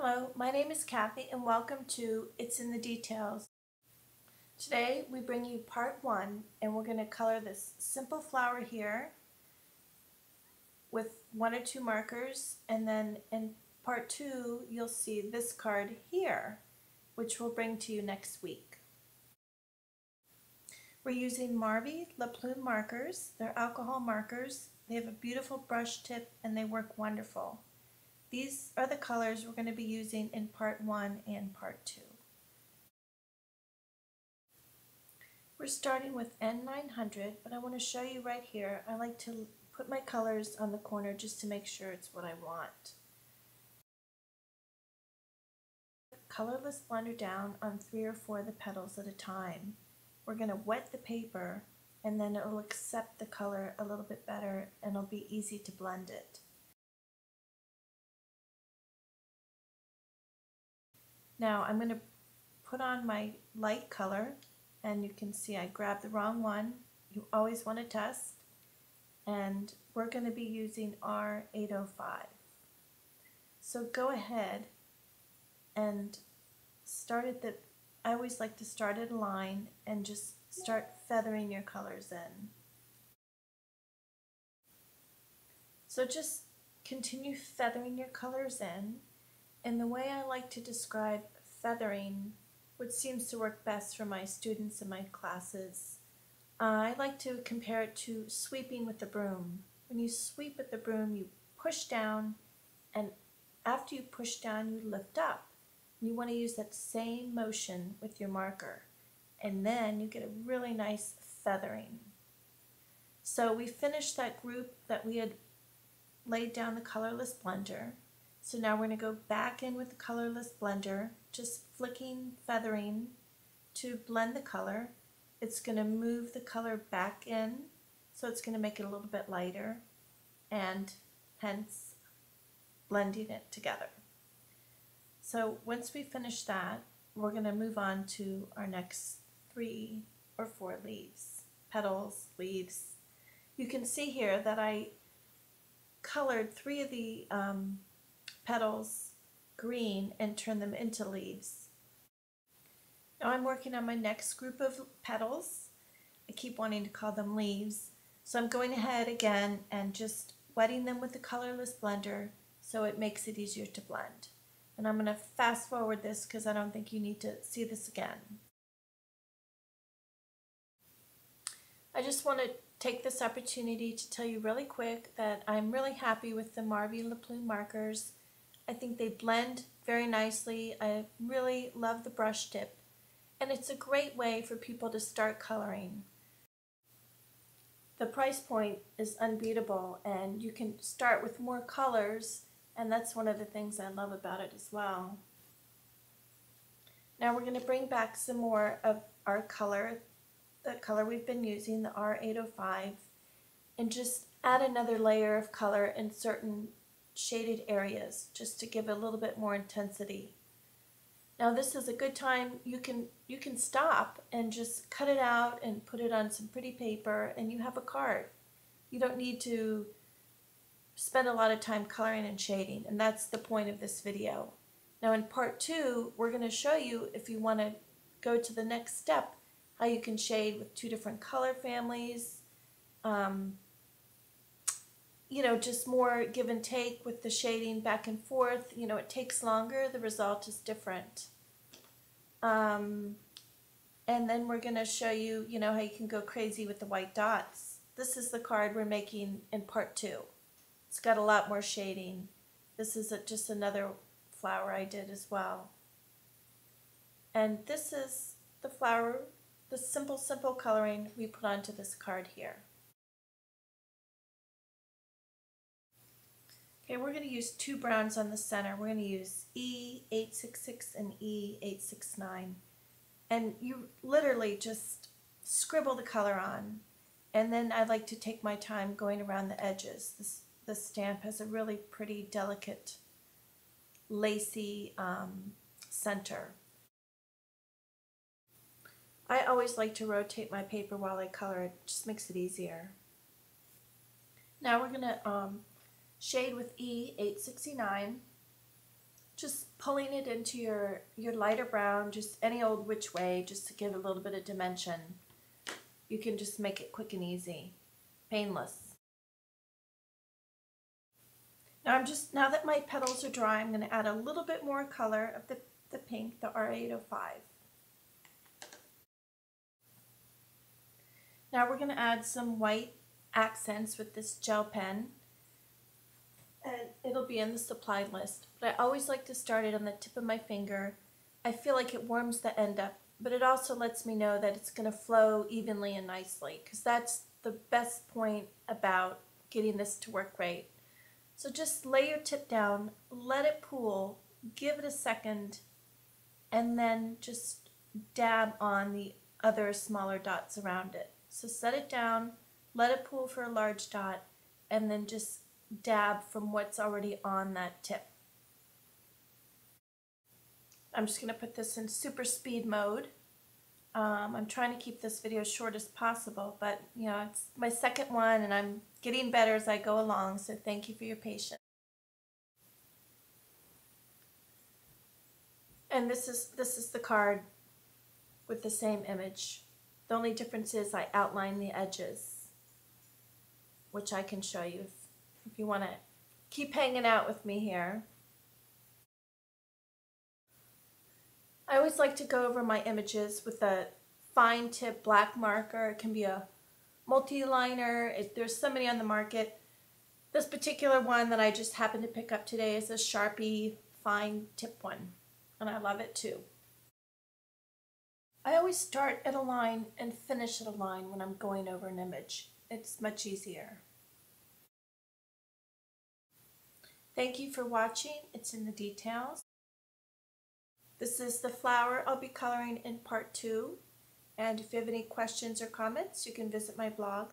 Hello, my name is Kathy and welcome to It's in the Details. Today we bring you part 1 and we're going to color this simple flower here with 1 or 2 markers, and then in part 2 you'll see this card here, which we'll bring to you next week. We're using Marvy Plume markers. They're alcohol markers. They have a beautiful brush tip and they work wonderful. These are the colors we're going to be using in part 1 and part 2. We're starting with N900, but I want to show you right here. I like to put my colors on the corner just to make sure it's what I want. Colorless blender down on 3 or 4 of the petals at a time. We're going to wet the paper and then it will accept the color a little bit better and it'll be easy to blend it. Now I'm going to put on my light color, and you can see I grabbed the wrong one. You always want to test, and we're going to be using R805. So go ahead and start at the, I always like to start at a line and just start feathering your colors in. So just continue feathering your colors in. And the way I like to describe feathering, which seems to work best for my students in my classes, I like to compare it to sweeping with the broom. When you sweep with the broom, you push down, and after you push down, you lift up. You want to use that same motion with your marker, and then you get a really nice feathering. So we finished that group that we had laid down the colorless blender. So now we're going to go back in with the colorless blender, just flicking, feathering to blend the color. It's going to move the color back in, so it's going to make it a little bit lighter, and hence blending it together. So once we finish that, we're going to move on to our next 3 or 4 leaves, petals, leaves. You can see here that I colored 3 of the petals green and turn them into leaves. Now I'm working on my next group of petals. I keep wanting to call them leaves, so I'm going ahead again and just wetting them with the colorless blender so it makes it easier to blend. And I'm going to fast forward this because I don't think you need to see this again. I just want to take this opportunity to tell you really quick that I'm really happy with the Marvy Plume markers. I think they blend very nicely. I really love the brush tip, and it's a great way for people to start coloring. The price point is unbeatable, and you can start with more colors, and that's one of the things I love about it as well. Now we're going to bring back some more of our color, the color we've been using, the R805, and just add another layer of color in certain shaded areas just to give a little bit more intensity. Now this is a good time, you can stop and just cut it out and put it on some pretty paper and you have a card. You don't need to spend a lot of time coloring and shading, and that's the point of this video. Now in part 2 we're going to show you, if you want to go to the next step, how you can shade with 2 different color families. Just more give and take with the shading back and forth. It takes longer, the result is different. And then we're going to show you, how you can go crazy with the white dots. This is the card we're making in part 2. It's got a lot more shading. This is just another flower I did as well. And this is the flower, the simple coloring we put onto this card here. Okay, we're going to use 2 browns on the center. We're going to use E866 and E869. And you literally just scribble the color on. And then I like to take my time going around the edges. This stamp has a really pretty delicate, lacy center. I always like to rotate my paper while I color. It just makes it easier. Now we're going to shade with E869. Just pulling it into your lighter brown, just any old which way, just to give a little bit of dimension. You can just make it quick and easy, painless. Now that my petals are dry, I'm going to add a little bit more color of the pink, the R805. Now we're going to add some white accents with this gel pen, and it'll be in the supplied list. But I always like to start it on the tip of my finger. I feel like it warms the end up, but it also lets me know that it's going to flow evenly and nicely, because that's the best point about getting this to work right. So just lay your tip down, let it pool, give it a second, and then just dab on the other smaller dots around it. So set it down, let it pool for a large dot, and then just dab from what's already on that tip. I'm just going to put this in super speed mode. I'm trying to keep this video as short as possible, but you know, it's my second one and I'm getting better as I go along, so thank you for your patience. And this is the card with the same image. The only difference is I outline the edges, which I can show you if you want to keep hanging out with me here. I always like to go over my images with a fine tip black marker. It can be a multi-liner. There's so many on the market. This particular one that I just happened to pick up today is a Sharpie fine tip one, and I love it too. I always start at a line and finish at a line when I'm going over an image. It's much easier. Thank you for watching. It's in the details. This is the flower I'll be coloring in part 2. And if you have any questions or comments, you can visit my blog.